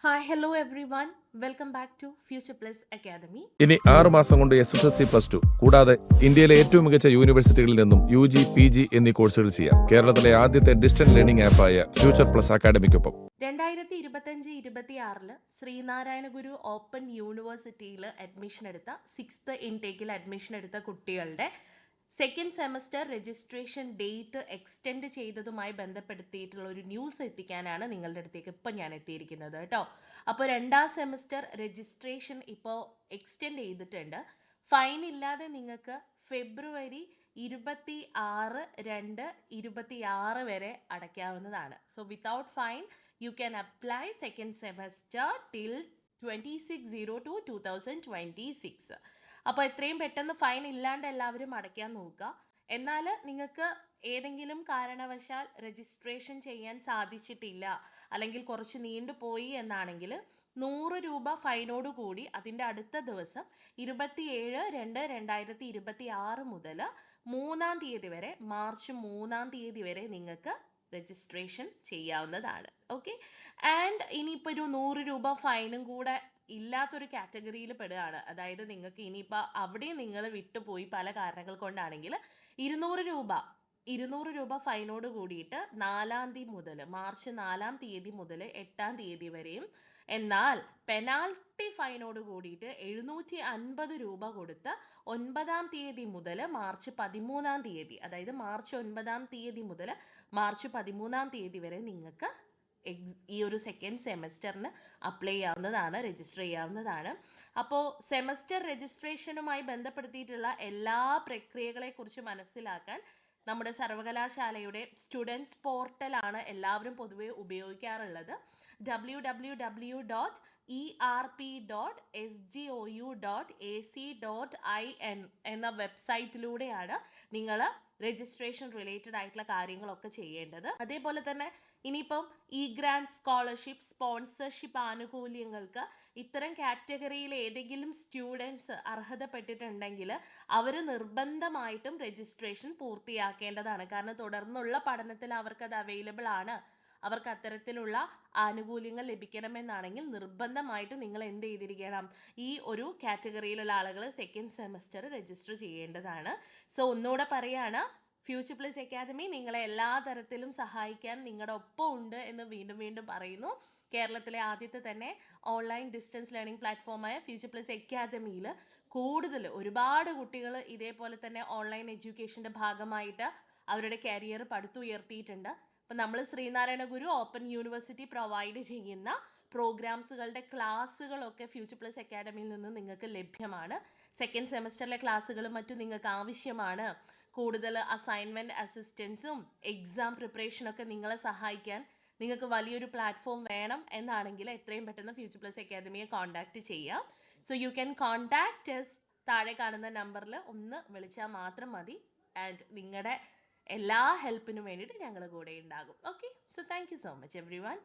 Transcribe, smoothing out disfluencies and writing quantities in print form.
Hi, hello everyone. Welcome back to Future Plus Academy. ഇനി 6 മാസം കൊണ്ട് SSLC+2 കൂടാതെ ഇന്ത്യയിലെ ഏറ്റവും മികച്ച യൂണിവേഴ്സിറ്റികളിൽ നിന്നും UG, PG എന്നീ കോഴ്സുകൾ ചെയ്യാം. കേരളത്തിലെ ആദ്യത്തെ ഡിസ്റ്റൻസ് ലേണിംഗ് ആപ്പായ ഫ്യൂച്ചർ പ്ലസ് അക്കാഡമിക്കൊപ്പം 2025-26 ശ്രീനാരായണ ഗുരു ഓപ്പൺ യൂണിവേഴ്സിറ്റിയിൽ അഡ്മിഷൻ എടുത്ത 6th ഇൻടേക്കിൽ അഡ്മിഷൻ എടുത്ത കുട്ടികളുടെ second semester registration date extend ചെയ്തതുമായി ബന്ധപ്പെടുത്തിയിട്ടുള്ള ഒരു ന്യൂസ് എത്തിക്കാനാണ് നിങ്ങളുടെ അടുത്തേക്ക് ഇപ്പം ഞാൻ എത്തിയിരിക്കുന്നത് കേട്ടോ. അപ്പോൾ 2ാം സെമസ്റ്റർ രജിസ്ട്രേഷൻ ഇപ്പോൾ എക്സ്റ്റെൻഡ് ചെയ്തിട്ടുണ്ട്. ഫൈൻ ഇല്ലാതെ നിങ്ങൾക്ക് ഫെബ്രുവരി 26/2/26 വരെ അടയ്ക്കാവുന്നതാണ്. So without fine you can apply second semester till 26/02/2026. അപ്പോൾ എത്രയും പെട്ടെന്ന് ഫൈൻ ഇല്ലാണ്ട് എല്ലാവരും അടയ്ക്കാൻ നോക്കുക. എന്നാൽ നിങ്ങൾക്ക് ഏതെങ്കിലും കാരണവശാൽ രജിസ്ട്രേഷൻ ചെയ്യാൻ സാധിച്ചിട്ടില്ല, അല്ലെങ്കിൽ കുറച്ച് നീണ്ടുപോയി എന്നാണെങ്കിൽ 100 രൂപ ഫൈനോട് കൂടി അതിൻ്റെ അടുത്ത ദിവസം 27/2/2026 മുതൽ 3-ാം തീയതി വരെ, മാർച്ച് 3-ാം തീയതി വരെ നിങ്ങൾക്ക് രജിസ്ട്രേഷൻ ചെയ്യാവുന്നതാണ്. ഓക്കെ. ആൻഡ് ഇനിയിപ്പോൾ ഒരു 100 രൂപ ഫൈനും കൂടെ ഇല്ലാത്തൊരു കാറ്റഗറിയിൽ പെടുകയാണ്. അതായത് നിങ്ങൾക്ക് ഇനിയിപ്പോൾ അവിടെ നിങ്ങൾ വിട്ടുപോയി പല കാരണങ്ങൾ കൊണ്ടാണെങ്കിൽ 200 രൂപ ഫൈനോട് കൂടിയിട്ട് 4-ാം തീയതി മുതൽ, മാർച്ച് 4-ാം തീയതി മുതൽ 8-ാം തീയതി വരെയും, എന്നാൽ പെനാൽറ്റി ഫൈനോട് കൂടിയിട്ട് 750 രൂപ കൊടുത്ത് 9-ാം തീയതി മുതൽ മാർച്ച് 13-ാം തീയതി, അതായത് മാർച്ച് 9-ാം തീയതി മുതൽ മാർച്ച് 13-ാം തീയതി വരെ നിങ്ങൾക്ക് ഈ ഒരു സെക്കൻഡ് സെമസ്റ്ററിന് അപ്ലൈ ചെയ്യാവുന്നതാണ്, രജിസ്റ്റർ ചെയ്യാവുന്നതാണ്. അപ്പോൾ സെമസ്റ്റർ രജിസ്ട്രേഷനുമായി ബന്ധപ്പെടുത്തിയിട്ടുള്ള എല്ലാ പ്രക്രിയകളെക്കുറിച്ച് മനസ്സിലാക്കാൻ നമ്മുടെ സർവകലാശാലയുടെ സ്റ്റുഡൻസ് പോർട്ടലാണ് എല്ലാവരും പൊതുവെ ഉപയോഗിക്കാറുള്ളത്. www.erp.sgou.ac.in എന്ന വെബ്സൈറ്റിലൂടെയാണ് നിങ്ങൾ രജിസ്ട്രേഷൻ റിലേറ്റഡ് ആയിട്ടുള്ള കാര്യങ്ങളൊക്കെ ചെയ്യേണ്ടത്. അതേപോലെ തന്നെ ഇനിയിപ്പം ഗ്രാൻഡ് സ്കോളർഷിപ്പ്, സ്പോൺസർഷിപ്പ് ആനുകൂല്യങ്ങൾക്ക് ഇത്തരം കാറ്റഗറിയിൽ ഏതെങ്കിലും സ്റ്റുഡൻസ് അർഹതപ്പെട്ടിട്ടുണ്ടെങ്കിൽ അവർ നിർബന്ധമായിട്ടും രജിസ്ട്രേഷൻ പൂർത്തിയാക്കേണ്ടതാണ്. കാരണം തുടർന്നുള്ള പഠനത്തിൽ അവർക്കത് അവൈലബിൾ ആണ്, അവർക്ക് അത്തരത്തിലുള്ള ആനുകൂല്യങ്ങൾ ലഭിക്കണമെന്നാണെങ്കിൽ നിർബന്ധമായിട്ട് നിങ്ങൾ എന്ത് ചെയ്തിരിക്കണം, ഈ ഒരു കാറ്റഗറിയിലുള്ള ആളുകൾ സെക്കൻഡ് സെമസ്റ്റർ രജിസ്റ്റർ ചെയ്യേണ്ടതാണ്. സോ ഒന്നുകൂടെ പറയാണ്, ഫ്യൂച്ചർ പ്ലസ് അക്കാദമി നിങ്ങളെ എല്ലാ തരത്തിലും സഹായിക്കാൻ നിങ്ങളുടെ ഒപ്പം ഉണ്ട് എന്ന് വീണ്ടും വീണ്ടും പറയുന്നു. കേരളത്തിലെ ആദ്യത്തെ തന്നെ ഓൺലൈൻ ഡിസ്റ്റൻസ് ലേണിംഗ് പ്ലാറ്റ്ഫോമായ ഫ്യൂച്ചർ പ്ലസ് അക്കാദമിയിൽ കൂടുതൽ ഒരുപാട് കുട്ടികൾ ഇതേപോലെ തന്നെ ഓൺലൈൻ എഡ്യൂക്കേഷൻ്റെ ഭാഗമായിട്ട് അവരുടെ കരിയർ പടുത്തുയർത്തിയിട്ടുണ്ട്. അപ്പം നമ്മൾ Sreenarayana Guru open university provide ചെയ്യുന്ന പ്രോഗ്രാംസുകളുടെ ക്ലാസ്സുകളൊക്കെ ഫ്യൂച്ചർ പ്ലസ് അക്കാദമിയിൽ നിന്ന് നിങ്ങൾക്ക് ലഭ്യമാണ്. സെക്കൻഡ് സെമസ്റ്ററിലെ ക്ലാസ്സുകളും മറ്റും നിങ്ങൾക്ക് ആവശ്യമാണ്. കൂടുതൽ അസൈൻമെൻറ്റ് അസിസ്റ്റൻസും എക്സാം പ്രിപ്പറേഷനൊക്കെ നിങ്ങളെ സഹായിക്കാൻ നിങ്ങൾക്ക് വലിയൊരു പ്ലാറ്റ്ഫോം വേണം എന്നാണെങ്കിൽ എത്രയും പെട്ടെന്ന് ഫ്യൂച്ചർ പ്ലസ് അക്കാദമിയെ കോൺടാക്റ്റ് ചെയ്യാം. So you can contact S. താഴെ കാണുന്ന നമ്പറിൽ ഒന്ന് വിളിച്ചാൽ മാത്രം മതി. ആൻഡ് നിങ്ങളുടെ എല്ലാ ഹെൽപ്പിനും വേണ്ടിയിട്ട് ഞങ്ങൾ കൂടെ ഉണ്ടാകും. Okay. So thank you so much every one.